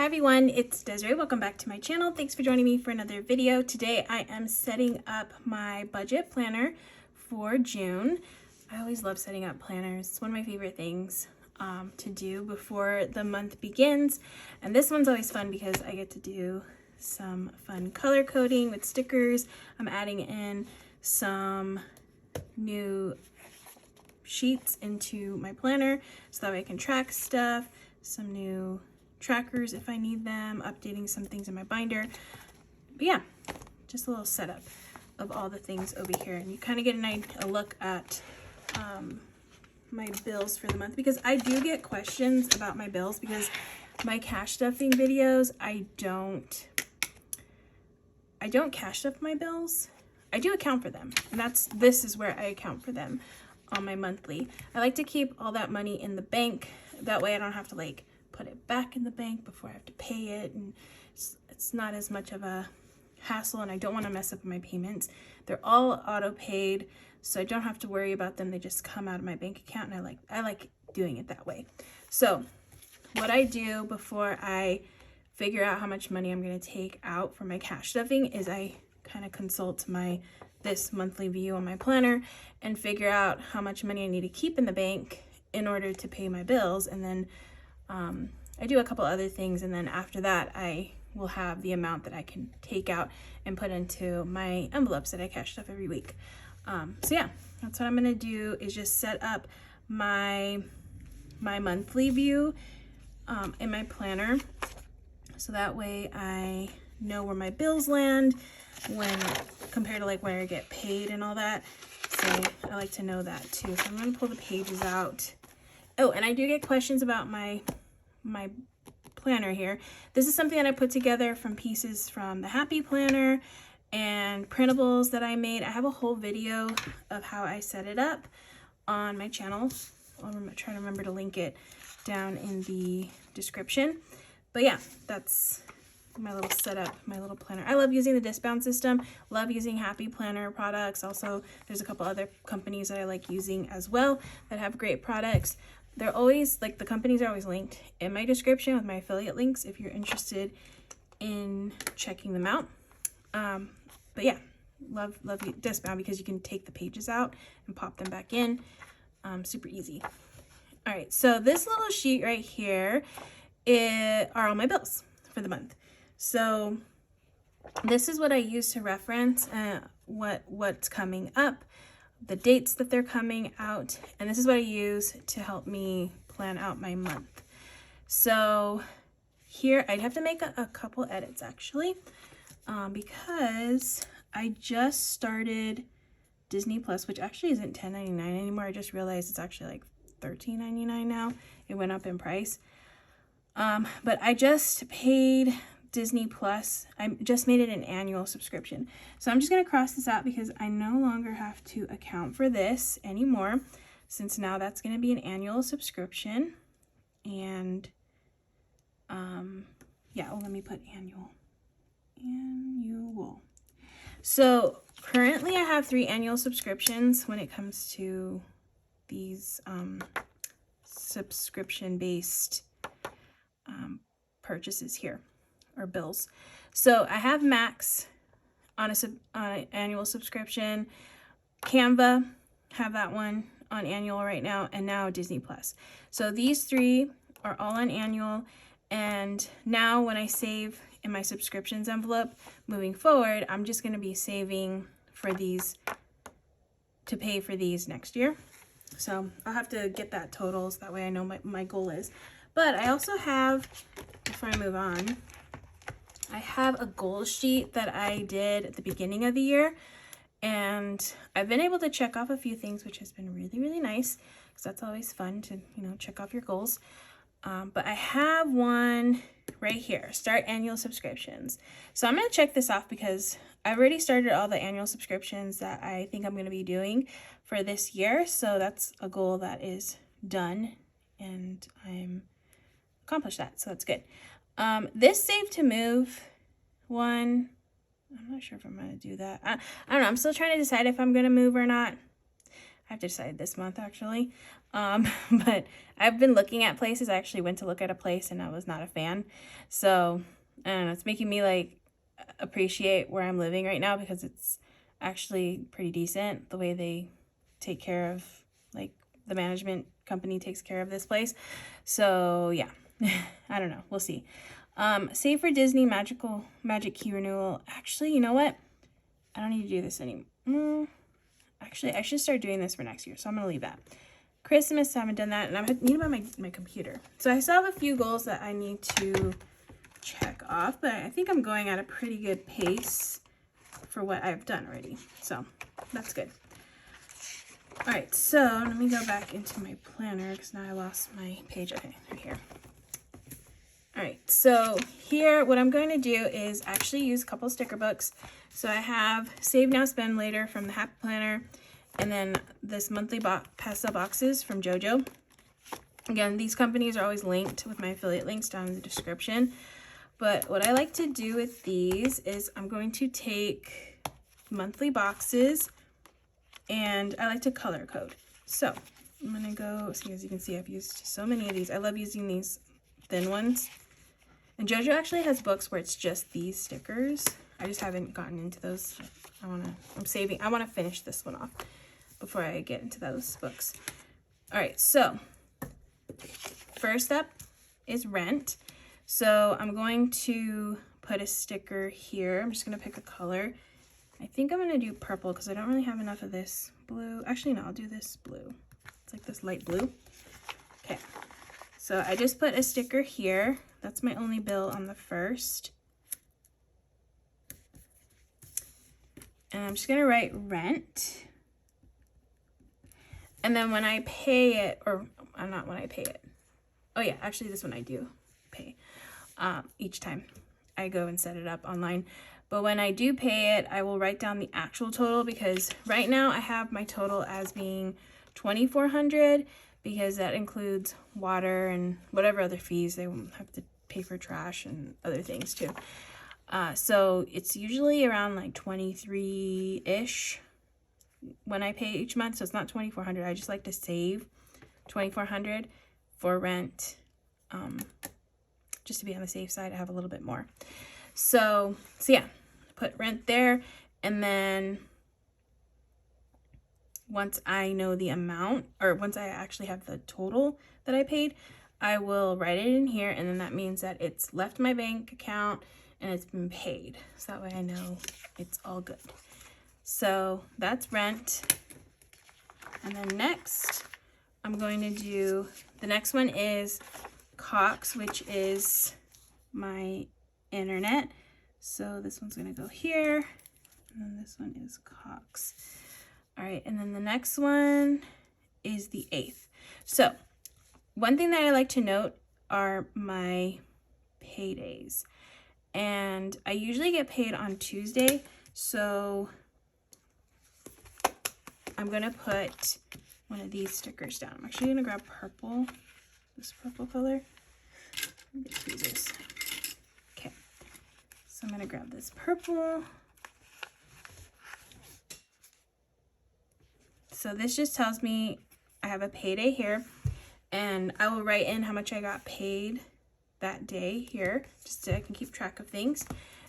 Hi everyone, it's Desiree. Welcome back to my channel. Thanks for joining me for another video. Today I am setting up my budget planner for June. I always love setting up planners. It's one of my favorite things to do before the month begins. And this one's always fun because I get to do some fun color coding with stickers. I'm adding in some new sheets into my planner so that way I can track stuff, some new trackers if I need them, updating some things in my binder. But yeah, just a little setup of all the things over here, and you kind of get a look at my bills for the month, because I do get questions about my bills because my cash stuffing videos, I don't cash stuff my bills. I do account for them, and this is where I account for them on my monthly. I like to keep all that money in the bank, that way I don't have to like put it back in the bank before I have to pay it, and it's not as much of a hassle, and I don't want to mess up my payments. They're all auto paid, so I don't have to worry about them. They just come out of my bank account, and I like doing it that way. So what I do before I figure out how much money I'm going to take out for my cash stuffing is I kind of consult this monthly view on my planner and figure out how much money I need to keep in the bank in order to pay my bills, and then I do a couple other things, and then after that I will have the amount that I can take out and put into my envelopes that I cash stuff every week. So yeah, that's what I'm gonna do, is just set up my monthly view in my planner, so that way I know where my bills land when compared to like where I get paid and all that. So I like to know that too. So I'm gonna pull the pages out. Oh, and I do get questions about my planner here. This is something that I put together from pieces from the Happy Planner and Printables that I made. I have a whole video of how I set it up on my channel. I'll try to remember to link it down in the description. But yeah, that's my little setup, my little planner. I love using the discount system, love using Happy Planner products. Also, there's a couple other companies that I like using as well that have great products. They're always, like, the companies are always linked in my description with my affiliate links if you're interested in checking them out. But yeah, love discount because you can take the pages out and pop them back in. Super easy. All right, so this little sheet right here are all my bills for the month. So this is what I use to reference what's coming up, the dates that they're coming out, and this is what I use to help me plan out my month. So here I'd have to make a couple edits actually, because I just started Disney Plus, which actually isn't $10.99 anymore. I just realized it's actually like $13.99 now. It went up in price. But I just paid Disney Plus. I just made it an annual subscription. So I'm just going to cross this out because I no longer have to account for this anymore, since now that's going to be an annual subscription. And yeah, let me put annual. So currently I have 3 annual subscriptions when it comes to these subscription based purchases here, or bills. So I have Max on an annual subscription, Canva, have that one on annual right now, and now Disney Plus. So these 3 are all on annual, and now when I save in my subscriptions envelope moving forward, I'm just going to be saving for these to pay for these next year. So I'll have to get that total so that way I know my goal is. But I also have, before I move on, I have a goal sheet that I did at the beginning of the year, and I've been able to check off a few things, which has been really, really nice, because that's always fun to, check off your goals. But I have one right here, start annual subscriptions. So I'm going to check this off because I've already started all the annual subscriptions that I think I'm going to be doing for this year. So that's a goal that is done, and I'm accomplished that, so that's good. This save to move one, I'm not sure if I'm going to do that. I don't know. I'm still trying to decide if I'm going to move or not. I have to decide this month actually. But I've been looking at places. I actually went to look at a place and I was not a fan. So I don't know, it's making me like appreciate where I'm living right now, because it's actually pretty decent the way they take care of, like, the management company takes care of this place. So yeah, I don't know, we'll see. Save for Disney Magic Key Renewal. Actually, you know what? I don't need to do this anymore. Actually, I should start doing this for next year, so I'm gonna leave that. Christmas, I haven't done that, and I need about my computer. So I still have a few goals that I need to check off, but I think I'm going at a pretty good pace for what I've done already. So that's good. All right, so let me go back into my planner because now I lost my page. Okay, right here. All right, so here what I'm going to do is actually use a couple sticker books. So I have Save Now, Spend Later from the Happy Planner, and then this monthly pastel boxes from Jojo. Again, these companies are always linked with my affiliate links down in the description. But what I like to do with these is I'm going to take monthly boxes and I like to color code. So I'm going to go, so as you can see, I've used so many of these. I love using these thin ones. And Jojo actually has books where it's just these stickers. I just haven't gotten into those. I want to finish this one off before I get into those books. All right, so first up is rent. So I'm going to put a sticker here. I'm just going to pick a color. I think I'm going to do purple because I don't really have enough of this blue. Actually, no, I'll do this blue. It's like this light blue. Okay, so I just put a sticker here. That's my only bill on the first. And I'm just going to write rent. And then when I pay it, or not when I pay it. Oh yeah, actually this one I do pay. Each time I go and set it up online. But when I do pay it, I will write down the actual total, because right now I have my total as being $2,400, because that includes water and whatever other fees they have to pay for, trash and other things too. So it's usually around like 23-ish when I pay each month. So it's not 2,400. I just like to save 2,400 for rent. Just to be on the safe side, I have a little bit more. So yeah, put rent there. And then once I know the amount, or once I actually have the total that I paid, I will write it in here. And then that means that it's left my bank account and it's been paid. So that way I know it's all good. So that's rent. And then next, I'm going to do, the next one is Cox, which is my internet. So this one's gonna go here, and then this one is Cox. All right, and then the next one is the 8th. So one thing that I like to note are my paydays. And I usually get paid on Tuesday, so I'm gonna put one of these stickers down. I'm actually gonna grab purple, this purple color. Get tweezers. Okay, so I'm gonna grab this purple. So this just tells me I have a payday here, and I will write in how much I got paid that day here, just so I can keep track of things.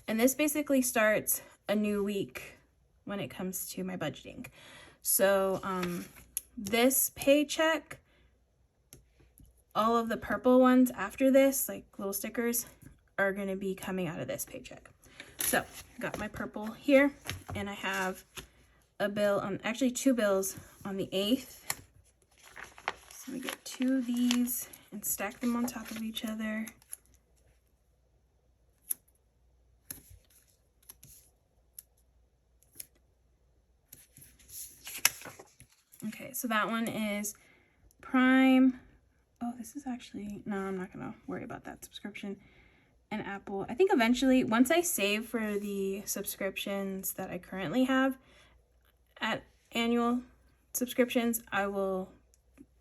And this basically starts a new week when it comes to my budgeting. So this paycheck, all of the purple ones after this, like little stickers, are going to be coming out of this paycheck. So got my purple here, and I have a bill on, actually 2 bills on the 8th. So we get 2 of these and stack them on top of each other. Okay, so that one is Prime. Oh, this is actually, no, I'm not gonna worry about that subscription. And Apple. I think eventually, once I save for the subscriptions that I currently have at annual subscriptions, I will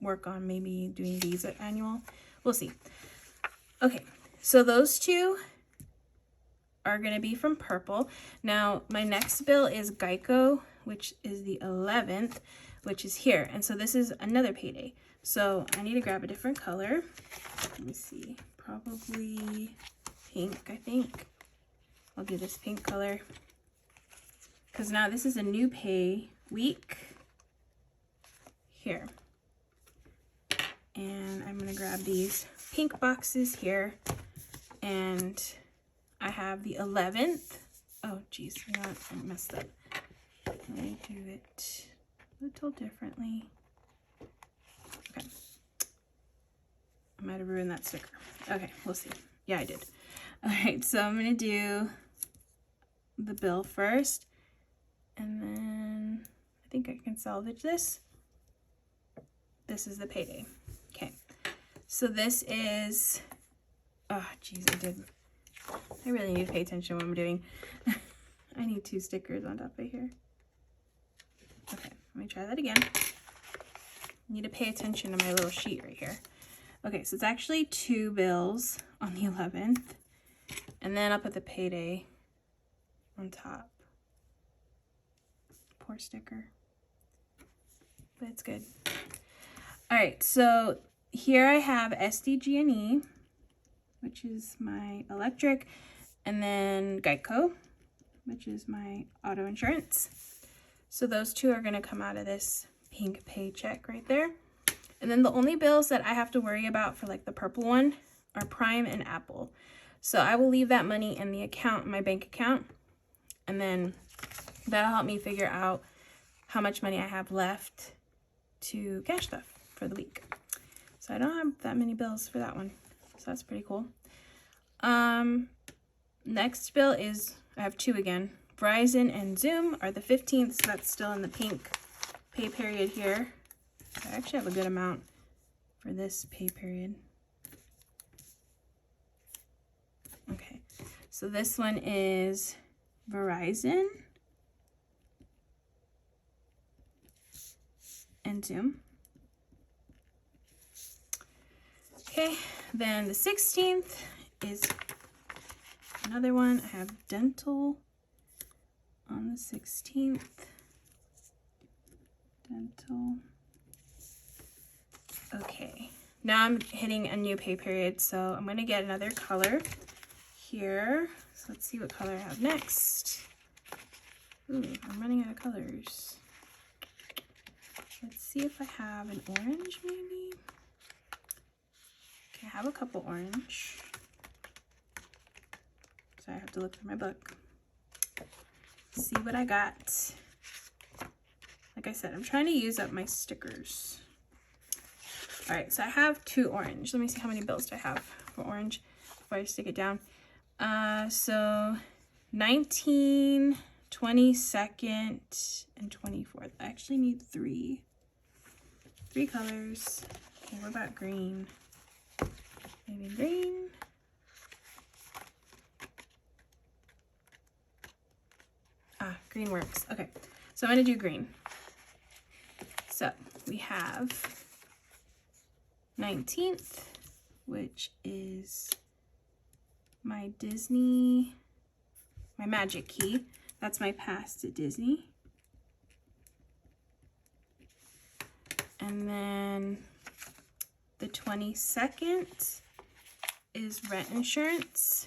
work on maybe doing these at annual. We'll see. Okay, so those 2 are gonna be from Purple. Now, my next bill is Geico, which is the 11th, which is here. And so this is another payday. So I need to grab a different color. Let me see, probably pink, I think. I'll do this pink color. Because now this is a new pay week. Here. And I'm gonna grab these pink boxes here. And I have the 11th. Oh, geez, you know what? I messed up. Let me do it a little differently. Okay. I might have ruined that sticker. Okay, we'll see. Yeah, I did. All right, so I'm gonna do the bill first, and then I think I can salvage this. This is the payday. Okay, so this is, oh, geez, I really need to pay attention to what I'm doing. I need 2 stickers on top of here. Okay, let me try that again. I need to pay attention to my little sheet right here. Okay, so it's actually 2 bills on the 11th, and then I'll put the payday on top. Poor sticker, but it's good. All right, so here I have SDG&E, which is my electric, and then Geico, which is my auto insurance. So those 2 are gonna come out of this pink paycheck right there. And then the only bills that I have to worry about for like the purple one are Prime and Apple. So I will leave that money in the account, my bank account, and then that'll help me figure out how much money I have left to cash stuff for the week. So I don't have that many bills for that one. So that's pretty cool. Next bill is, I have 2 again. Verizon and Zoom are the 15th, so that's still in the pink pay period here. I actually have a good amount for this pay period. Okay, so this one is Verizon and Zoom. Okay, then the 16th is another one. I have dental on the 16th. Dental. Okay, now I'm hitting a new pay period, so I'm going to get another color here. So let's see what color I have next. Ooh, I'm running out of colors. Let's see if I have an orange maybe. Okay, I have a couple orange. So I have to look through my book. See what I got. Like I said, I'm trying to use up my stickers. All right, so I have 2 orange. Let me see how many bills do I have for orange before I stick it down. So 19, 22nd, and 24th. I actually need 3 colors. Okay, what about green? Maybe green. Ah, green works. Okay, so I'm gonna do green. So we have 19th, which is my Disney, my magic key. That's my pass to Disney. And then the 22nd is rent insurance.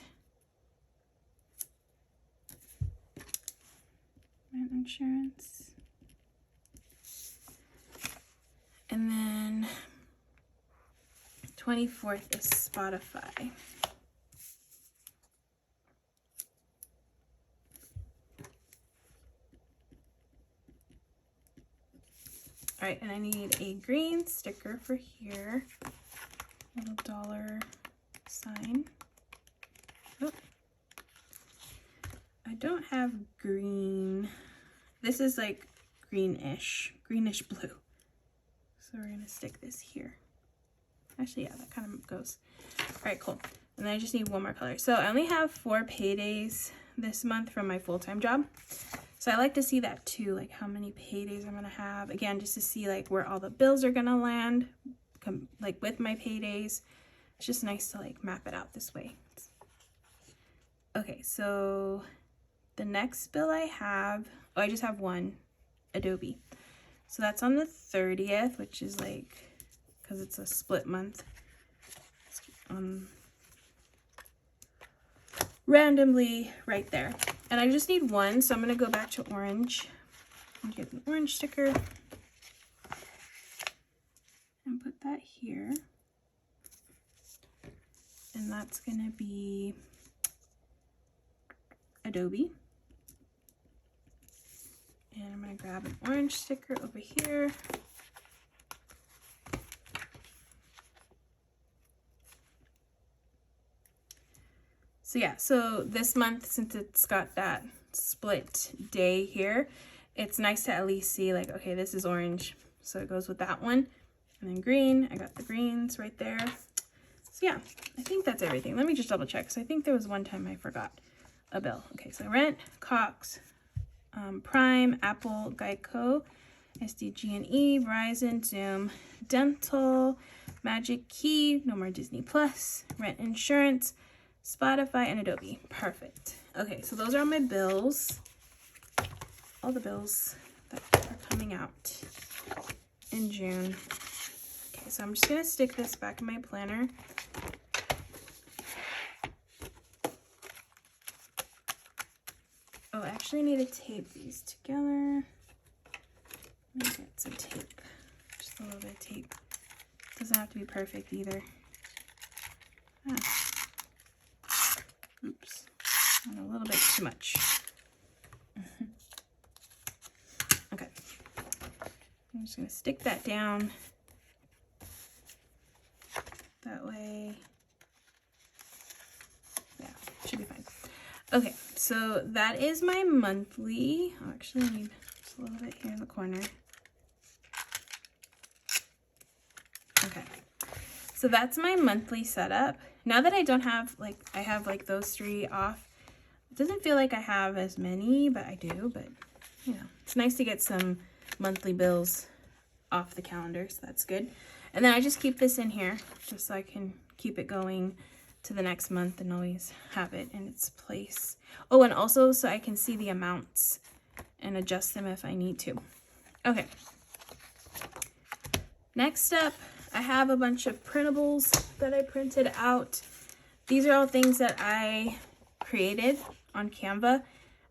Rent insurance. And then 24th is Spotify. All right, and I need a green sticker for here. Little dollar sign. Oh. I don't have green. This is like greenish blue. So we're gonna stick this here. Actually, yeah, that kind of goes. All right, cool. And then I just need one more color. So I only have 4 paydays this month from my full-time job. So I like to see that too, like how many paydays I'm gonna have. Again, just to see like where all the bills are gonna land, like with my paydays. It's just nice to like map it out this way. Okay, so the next bill I have, oh, I just have one, Adobe. So that's on the 30th, which is like because it's a split month. Randomly right there. And I just need one, so I'm going to go back to orange and get an orange sticker and put that here. And that's going to be Adobe. And I'm going to grab an orange sticker over here. So yeah, so this month, since it's got that split day here, it's nice to at least see like, okay, this is orange, so it goes with that one. And then green, I got the greens right there. So yeah, I think that's everything. Let me just double check, because I think there was one time I forgot a bill. Okay, so Rent, Cox, Prime, Apple, Geico, SDG&E, Verizon, Zoom, Dental, Magic Key, no more Disney Plus, Rent Insurance, Spotify, and Adobe. Perfect. Okay, so those are all my bills. All the bills that are coming out in June. Okay, so I'm just going to stick this back in my planner. Oh, I actually need to tape these together. Let me get some tape. Just a little bit of tape. Doesn't have to be perfect either. Ah. Oops, a little bit too much. Okay, I'm just going to stick that down. That way, yeah, should be fine. Okay, so that is my monthly. I'll actually need just a little bit here in the corner. Okay, so that's my monthly setup. Now that I don't have, like, I have like those 3 off, it doesn't feel like I have as many, but I do. But you know, it's nice to get some monthly bills off the calendar, so that's good. And then I just keep this in here just so I can keep it going to the next month and always have it in its place. Oh, and also so I can see the amounts and adjust them if I need to. Okay. Next up, I have a bunch of printables that I printed out. These are all things that I created on Canva.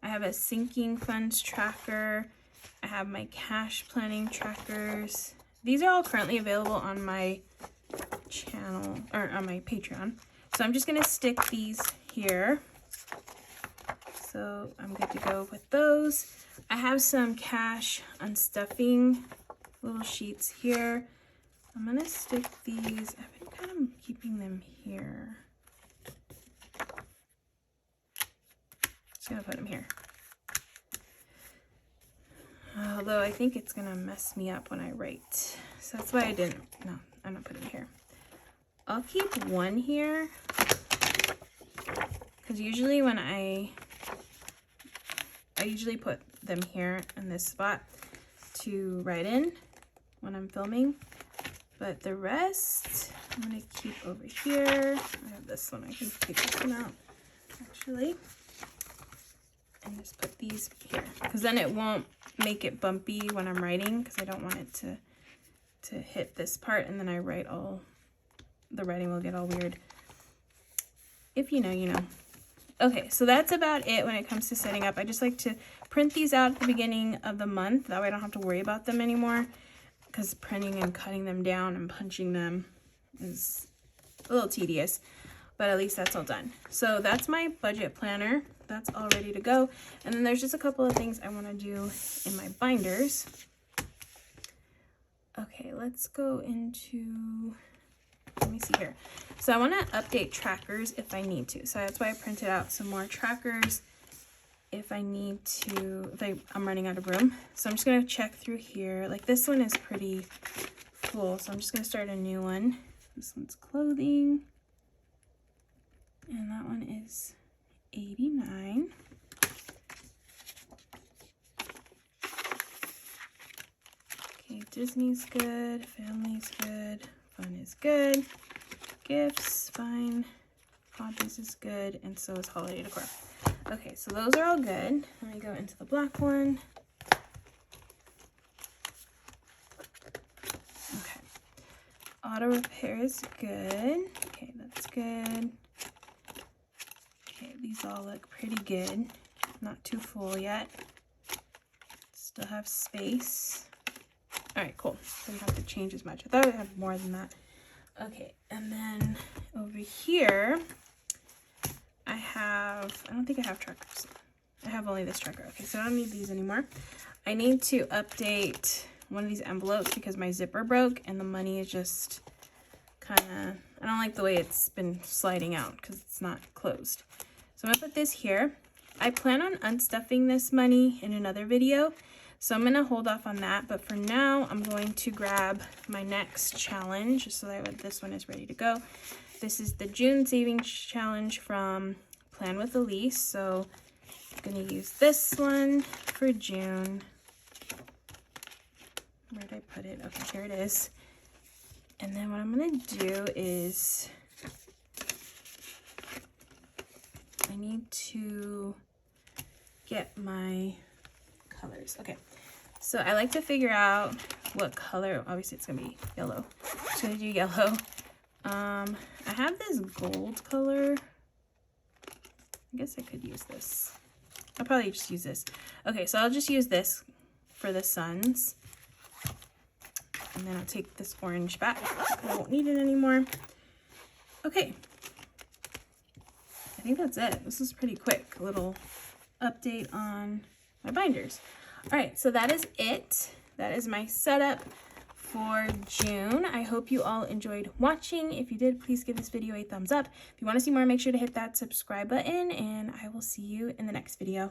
I have a sinking funds tracker. I have my cash planning trackers. These are all currently available on my channel, or on my Patreon. So I'm just gonna stick these here. So I'm good to go with those. I have some cash unstuffing little sheets here. I'm gonna stick these, I've been kind of keeping them here. Just gonna put them here. Although I think it's gonna mess me up when I write. So that's why I didn't, no, I'm not putting it here. I'll keep one here, because usually when I usually put them here in this spot to write in when I'm filming. But the rest, I'm going to keep over here. I have this one. I can take this one out, actually. And just put these here. Because then it won't make it bumpy when I'm writing. Because I don't want it to hit this part. And then I write all, the writing will get all weird. If you know, you know. Okay, so that's about it when it comes to setting up. I just like to print these out at the beginning of the month. That way I don't have to worry about them anymore. Because printing and cutting them down and punching them is a little tedious, but at least that's all done. So that's my budget planner. That's all ready to go. And then there's just a couple of things I want to do in my binders. Okay, let's go into, let me see here. So I want to update trackers if I need to. So that's why I printed out some more trackers if I need to, if I'm running out of room. So I'm just going to check through here. Like this one is pretty cool. So I'm just going to start a new one. This one's clothing. And that one is 89. Okay, Disney's good. Family's good. Fun is good. Gifts, fine. Hobbies is good. And so is holiday decor. Okay, so those are all good. Let me go into the black one. Okay. Auto repair is good. Okay, that's good. Okay, these all look pretty good. Not too full yet. Still have space. All right, cool. Didn't have to change as much. I thought I had more than that. Okay, and then over here, I don't think I have trackers. I have only this tracker. Okay, so I don't need these anymore. I need to update one of these envelopes because my zipper broke and the money is just kind of, I don't like the way it's been sliding out because it's not closed. So I'm gonna put this here. I plan on unstuffing this money in another video, so I'm gonna hold off on that. But for now, I'm going to grab my next challenge so that this one is ready to go. This is the June Savings Challenge from Plan with Ilysse. So I'm gonna use this one for June. Where did I put it? Okay, here it is. And then what I'm gonna do is I need to get my colors. Okay, so I like to figure out what color. Obviously it's gonna be yellow. I'm just gonna do yellow. I have this gold color. I guess I could use this. I'll probably just use this. Okay, so I'll just use this for the suns. And then I'll take this orange back. I won't need it anymore. Okay. I think that's it. This is pretty quick. A little update on my binders. All right, so that is it. That is my setup for June. I hope you all enjoyed watching. If you did, please give this video a thumbs up. If you want to see more, make sure to hit that subscribe button, and I will see you in the next video.